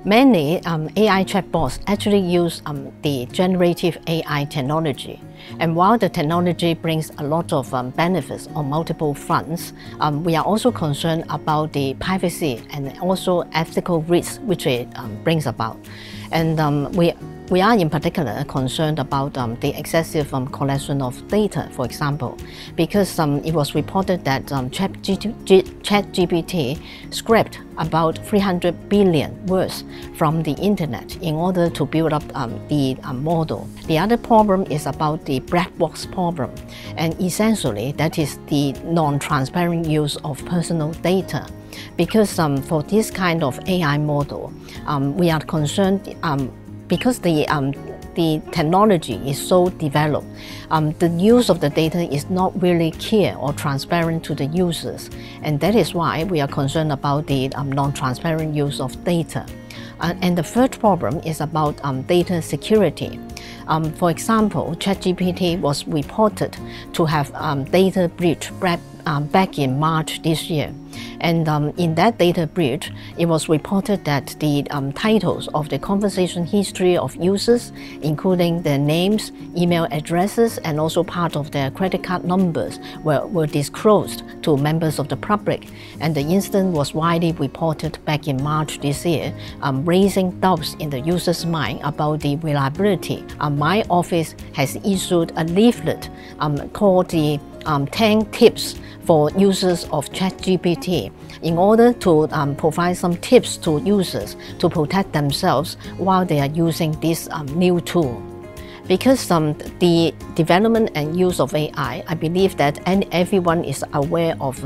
Many AI chatbots actually use the generative AI technology. And while the technology brings a lot of benefits on multiple fronts, we are also concerned about the privacy and also ethical risks which it brings about. And we are in particular concerned about the excessive collection of data, for example, because it was reported that ChatGPT scraped about 300 billion words from the internet in order to build up the model. The other problem is about the black box problem, and essentially that is the non-transparent use of personal data. Because for this kind of AI model, we are concerned because the technology is so developed, the use of the data is not really clear or transparent to the users, and that is why we are concerned about the non-transparent use of data. And the third problem is about data security. For example, ChatGPT was reported to have data breach back in March this year. And in that data breach, it was reported that the titles of the conversation history of users, including their names, email addresses, and also part of their credit card numbers, were disclosed to members of the public. And the incident was widely reported back in March this year, raising doubts in the user's mind about the reliability. My office has issued a leaflet called the 10 tips for users of ChatGPT in order to provide some tips to users to protect themselves while they are using this new tool. Because the development and use of AI, I believe that everyone is aware of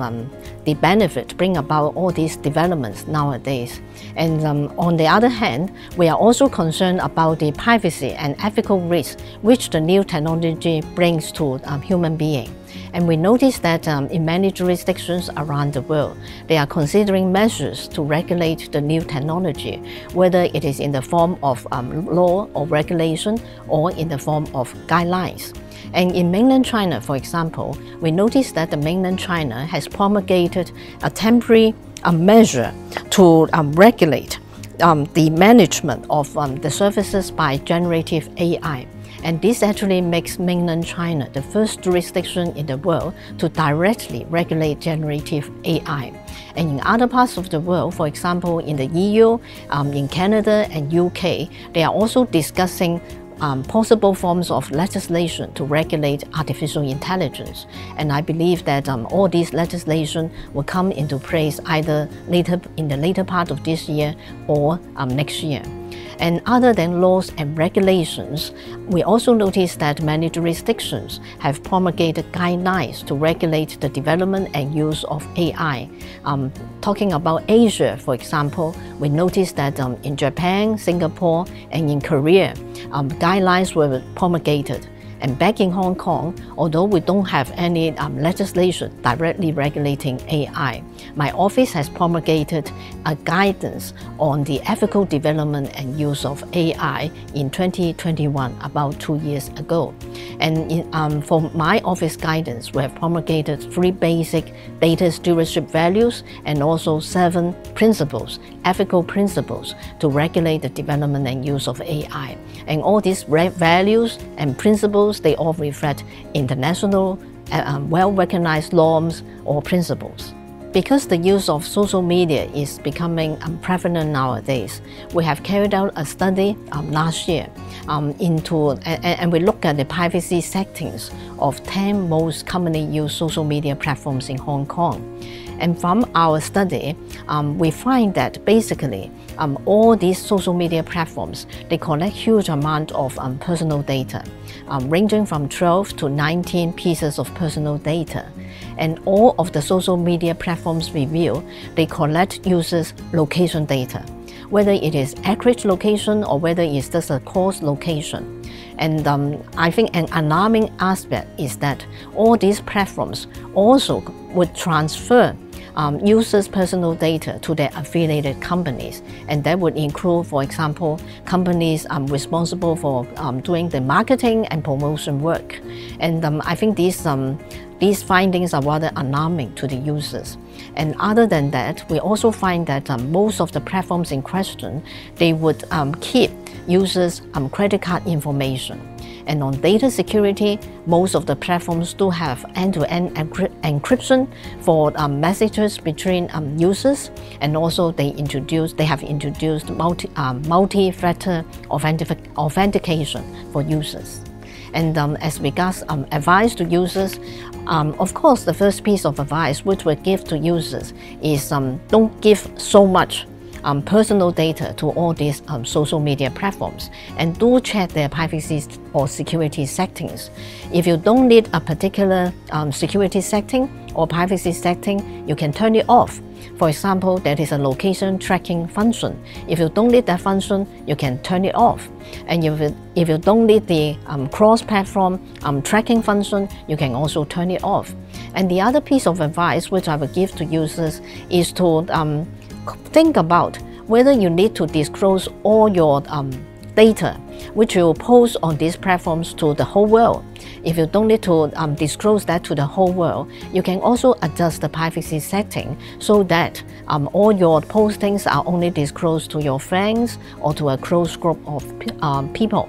the benefit bring about all these developments nowadays. And on the other hand, we are also concerned about the privacy and ethical risks which the new technology brings to human beings. And we notice that in many jurisdictions around the world, they are considering measures to regulate the new technology, whether it is in the form of law or regulation or in the form of guidelines. And in mainland China, for example, we noticed that the mainland China has promulgated a temporary measure to regulate the management of the services by generative AI. And this actually makes mainland China the first jurisdiction in the world to directly regulate generative AI. And in other parts of the world, for example, in the EU, in Canada and UK, they are also discussing possible forms of legislation to regulate artificial intelligence. And I believe that all these legislation will come into place either in the later part of this year or next year. And other than laws and regulations, we also notice that many jurisdictions have promulgated guidelines to regulate the development and use of AI. Talking about Asia, for example, we noticed that in Japan, Singapore, and in Korea, guidelines were promulgated. And back in Hong Kong, although we don't have any legislation directly regulating AI, my office has promulgated a guidance on the ethical development and use of AI in 2021, about 2 years ago. And for my office guidance, we have promulgated 3 basic data stewardship values and also 7 principles, ethical principles, to regulate the development and use of AI. And all these values and principles, they all reflect international, well-recognized norms or principles. Because the use of social media is becoming prevalent nowadays, we have carried out a study last year and we looked at the privacy settings of 10 most commonly used social media platforms in Hong Kong. And from our study, we find that basically all these social media platforms, they collect huge amount of personal data, ranging from 12 to 19 pieces of personal data. And all of the social media platforms reveal, they collect users' location data, whether it is accurate location or whether it's just a coarse location. And I think an alarming aspect is that all these platforms also would transfer users' personal data to their affiliated companies. And that would include, for example, companies responsible for doing the marketing and promotion work. And I think this these findings are rather alarming to the users. And other than that, we also find that most of the platforms in question, they would keep users' credit card information. And on data security, most of the platforms do have end-to-end encryption for messages between users, and also they have introduced multi-factor authentication for users. And as regards advice to users, of course, the first piece of advice which we give to users is don't give so much personal data to all these social media platforms, and do check their privacy or security settings. If you don't need a particular security setting or privacy setting, you can turn it off. For example, there is a location tracking function. If you don't need that function, you can turn it off. And if you don't need the cross-platform tracking function, you can also turn it off. And the other piece of advice which I would give to users is to think about whether you need to disclose all your data which you post on these platforms to the whole world. If you don't need to disclose that to the whole world, you can also adjust the privacy setting so that all your postings are only disclosed to your friends or to a close group of people.